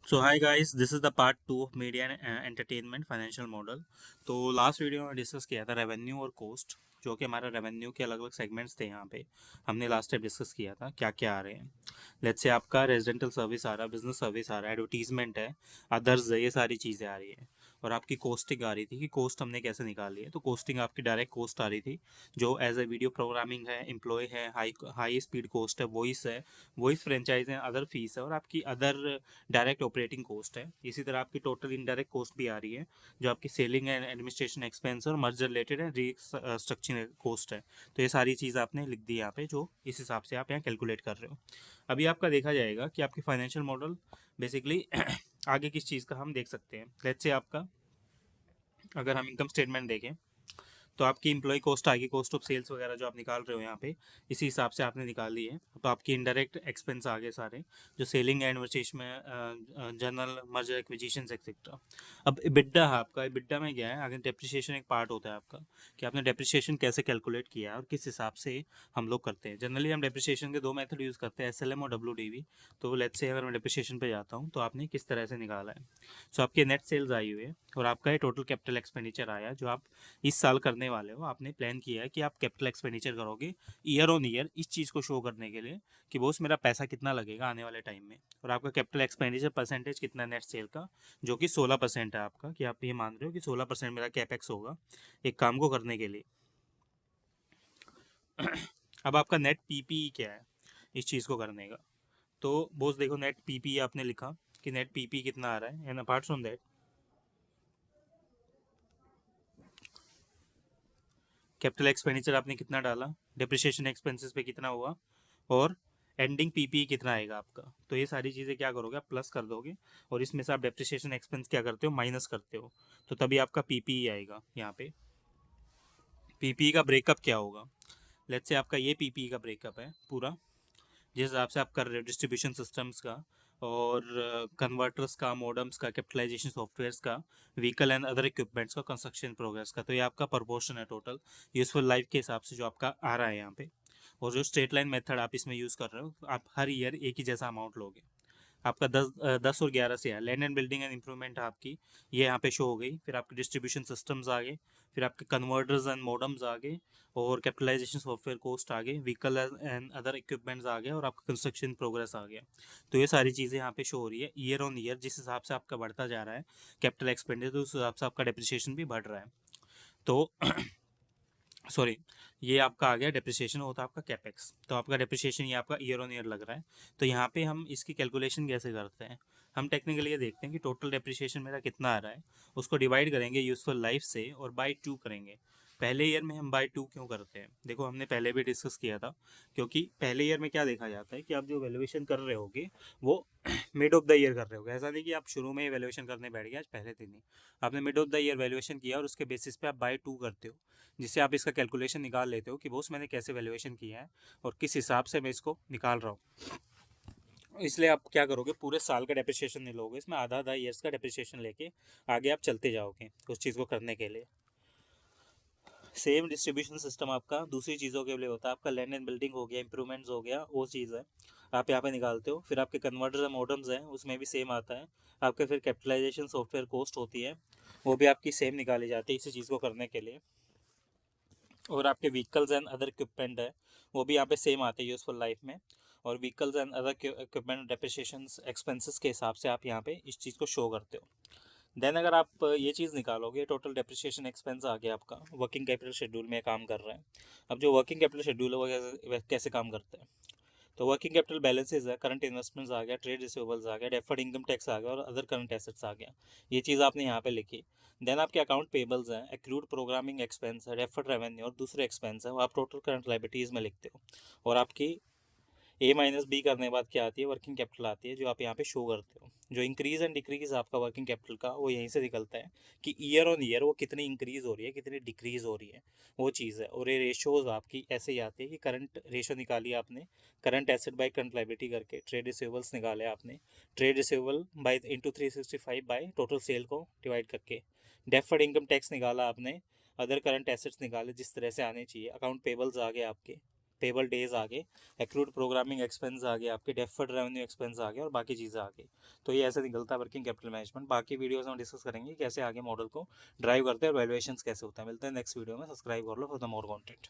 So hi guys, this is the part 2 of media and entertainment financial model. तो last video में discuss किया था revenue और cost, जो कि हमारा रेवेन्यू के अलग अलग सेगमेंट्स थे। यहाँ पे हमने लास्ट टाइम डिस्कस किया था क्या क्या आ रहे हैं। लेट्स से आपका रेजिडेंटल सर्विस आ रहा है, बिजनेस सर्विस आ रहा है, एडवर्टीजमेंट है, अदर्स है, ये सारी चीज़ें आ रही है। और आपकी कॉस्टिंग आ रही थी कि कॉस्ट हमने कैसे निकाली है। तो कॉस्टिंग आपकी डायरेक्ट कॉस्ट आ रही थी, जो एज ए वीडियो प्रोग्रामिंग है, एम्प्लॉय है, हाई स्पीड कॉस्ट है, वॉइस फ्रेंचाइज है, अदर फीस है, और आपकी अदर डायरेक्ट ऑपरेटिंग कॉस्ट है। इसी तरह आपकी टोटल इनडायरेक्ट कॉस्ट भी आ रही है, जो आपकी सेलिंग एंड एडमिनिस्ट्रेशन एक्सपेंस और मर्जर रिलेटेड है, रीस्ट्रक्चरिंग कॉस्ट है। तो ये सारी चीज़ आपने लिख दी यहाँ पे, जो इस हिसाब से आप यहाँ कैलकुलेट कर रहे हो। अभी आपका देखा जाएगा कि आपकी फाइनेंशियल मॉडल बेसिकली आगे किस चीज़ का हम देख सकते हैं। लेट्स से आपका, अगर हम इनकम स्टेटमेंट देखें, तो आपकी इम्प्लॉय कॉस्ट आएगी, कॉस्ट ऑफ सेल्स वगैरह जो आप निकाल रहे हो यहाँ पे, इसी हिसाब से आपने निकाल ली है। तो आपकी इनडायरेक्ट एक्सपेंस आ गए सारे, जो सेलिंग एंड परचेज में जनरल मर्जर एक्विजिशंस एक्सेट्रा। अब इबिड्डा है आपका, इबिड्डा में क्या है, अगर डेप्रिसिएशन एक पार्ट होता है आपका, कि आपने डेप्रिसिएशन कैसे कैलकुलेट किया है और किस हिसाब से हम लोग करते हैं। जनरली हम डेप्रिसिएशन के दो मेथड यूज़ करते हैं, एसएलएम और डब्ल्यूडीवी। तो लेट्स से अगर मैं डेप्रिसिएशन पे जाता हूँ, तो आपने किस तरह से निकाला है। सो आपके नेट सेल्स आई हुई है, और आपका ये टोटल कैपिटल एक्सपेंडिचर आया, जो आप इस साल करने वाले हो। आपने प्लान किया है कि आप कैपिटल एक्सपेंडिचर करोगे ईयर ऑन ईयर, इस चीज़ को शो करने के लिए कि बॉस मेरा पैसा कितना लगेगा आने वाले टाइम में। और आपका कैपिटल एक्सपेंडिचर परसेंटेज कितना नेट सेल का, जो कि 16% है आपका, कि आप ये मान रहे हो कि 16% मेरा कैपेक्स होगा एक काम को करने के लिए। अब आपका नेट पीपीई क्या है इस चीज़ को करने का। तो बॉस देखो, नेट पीपीई आपने लिखा कि नेट पीपी कितना आ रहा है, and apart from that capital expenditure आपने कितना डाला, डिप्रिसिएशन एक्सपेंसेस पे कितना हुआ, और एंडिंग पीपी कितना आएगा आपका। तो ये सारी चीज़ें क्या करोगे, आप प्लस कर दोगे, और इसमें से आप डेप्रिसिएशन एक्सपेंस क्या करते हो, माइनस करते हो। तो तभी आपका पीपीई आएगा यहाँ पे। पीपीई का ब्रेकअप क्या होगा, लेट्स से आपका ये पीपीई का ब्रेकअप है पूरा, जिस हिसाब से आप कर रहे हो डिस्ट्रीब्यूशन सिस्टम्स का, और कन्वर्टर्स का, मॉडम्स का, कैपिटलाइजेशन सॉफ्टवेयर्स का, व्हीकल एंड अदर इक्विपमेंट्स का, कंस्ट्रक्शन प्रोग्रेस का। तो ये आपका प्रपोर्शन है टोटल यूजफुल लाइफ के हिसाब से जो आपका आ रहा है यहाँ पे। और जो स्ट्रेट लाइन मेथड आप इसमें यूज़ कर रहे हो, आप हर ईयर एक ही जैसा अमाउंट लोगे। आपका 10 और 11 से है land and building and improvement आपकी, ये यहाँ पे शो हो गई। फिर आपके डिस्ट्रीब्यूशन सिस्टम्स आ गए, फिर आपके कन्वर्टर्स एंड मॉडम्स आ गए, और कैपिटलाइजेशन सॉफ्टवेयर कॉस्ट आ गए, व्हीकल एंड अदर इक्विपमेंट्स आ गए, और आपका कंस्ट्रक्शन प्रोग्रेस आ गया। तो ये सारी चीज़ें यहाँ पे शो हो रही है ईयर ऑन ईयर, जिस हिसाब से आपका बढ़ता जा रहा है कैपिटल एक्सपेंडिचर, तो उस हिसाब से आपका डेप्रिसिएशन भी बढ़ रहा है। तो सॉरी, ये आपका आ गया डेप्रिसिएशन, होता है आपका कैपेक्स। तो आपका डेप्रिसिएशन ये आपका ईयर ऑन ईयर लग रहा है। तो यहाँ पे हम इसकी कैलकुलेशन कैसे करते हैं, हम टेक्निकली ये देखते हैं कि टोटल डेप्रिसिएशन मेरा कितना आ रहा है, उसको डिवाइड करेंगे यूजफुल लाइफ से, और बाई 2 करेंगे। पहले ईयर में हम बाई 2 क्यों करते हैं, देखो हमने पहले भी डिस्कस किया था। क्योंकि पहले ईयर में क्या देखा जाता है कि आप जो वैल्यूएशन कर रहे होगे वो मिड ऑफ द ईयर कर रहे होगे। ऐसा नहीं कि आप शुरू में ही वैल्यूएशन करने बैठ गए आज पहले दिन ही, आपने mid of the year valuation किया और उसके बेसिस पे आप बाई 2 करते हो, जिससे आप इसका कैलकुलेशन निकाल लेते हो कि बॉस मैंने कैसे वैल्यूएशन किया है और किस हिसाब से मैं इसको निकाल रहा हूँ। इसलिए आप क्या करोगे, पूरे साल का डेप्रिसिएशन नहीं लोगे, इसमें आधा आधा ईयर्स का डेप्रिसिएशन लेके आगे आप चलते जाओगे उस चीज़ को करने के लिए। सेम डिस्ट्रीब्यूशन सिस्टम आपका दूसरी चीज़ों के लिए होता है, आपका लैंड एंड बिल्डिंग हो गया, इंप्रूवमेंट्स हो गया, वो चीज़ है आप यहाँ पे निकालते हो। फिर आपके कन्वर्टर्स और मॉडम्स हैं, उसमें भी सेम आता है आपके। फिर कैपिटलाइजेशन सॉफ्टवेयर कॉस्ट होती है, वो भी आपकी सेम निकाली जाती है इसी चीज़ को करने के लिए। और आपके व्हीकल्स एंड अदर इक्विपमेंट है, वो भी यहाँ पे सेम आते हैं यूजफुल लाइफ में। और vehicles and other equipment depreciation expenses के हिसाब से आप यहाँ पे इस चीज़ को शो करते हो। देन अगर आप ये चीज़ निकालोगे, टोटल डेप्रिसिएशन एक्सपेंस आ गया आपका, वर्किंग कैपिटल शेड्यूल में काम कर रहा है। अब जो वर्किंग कैपिटल शेड्यूल है वो कैसे काम करता है, तो वर्किंग कैपिटल बैलेंसेज है, करंट इन्वेस्टमेंट्स आ गया, ट्रेड रिसीवेबल्स आ गया, डेफर्ड इनकम टैक्स आ गया, और अदर करंट एसेट्स आ गया। ये चीज़ आपने यहाँ पे लिखी। देन आपके अकाउंट पेबल्स हैं, एक्रूड प्रोग्रामिंग एक्सपेंस है, डेफर्ड रेवेन्यू और दूसरे एक्सपेंस है, वो आप टोटल करंट लाइबिलिटीज़ में लिखते हो। और आपकी ए माइनस बी करने के बाद क्या आती है, वर्किंग कैपिटल आती है, जो आप यहाँ पे शो करते हो। जो इंक्रीज एंड डिक्रीज आपका वर्किंग कैपिटल का, वो यहीं से निकलता है कि ईयर ऑन ईयर वो कितनी इंक्रीज हो रही है, कितनी डिक्रीज हो रही है, वो चीज़ है। और ये रेशोज आपकी ऐसे ही आती है कि करंट रेशो निकाली आपने, current asset by current liability करके, ट्रेड रिसीवेबल्स निकाले आपने, trade receivable bye into 365 by total sale को डिवाइड करके, डेफर्ड इनकम टैक्स निकाला आपने, अदर करंट एसेट्स निकाले जिस तरह से आने चाहिए, अकाउंट पेबल्स आ गए आपके, पेबल डेज आ गए, एक्रूड प्रोग्रामिंग एक्सपेंस आ गए, आपके डेफर्ड रेवेन्यू एक्सपेंस आ गए और बाकी चीज़ें आ गई। तो ये ऐसे निकलता है वर्किंग कैपिटल मैनेजमेंट। बाकी वीडियोस में डिस्कस करेंगे कैसे आगे मॉडल को ड्राइव करते हैं और वैल्यूएशंस कैसे होता है। मिलते हैं नेक्स्ट वीडियो में, सब्सक्राइब कर लो फॉर द मोर कंटेंट।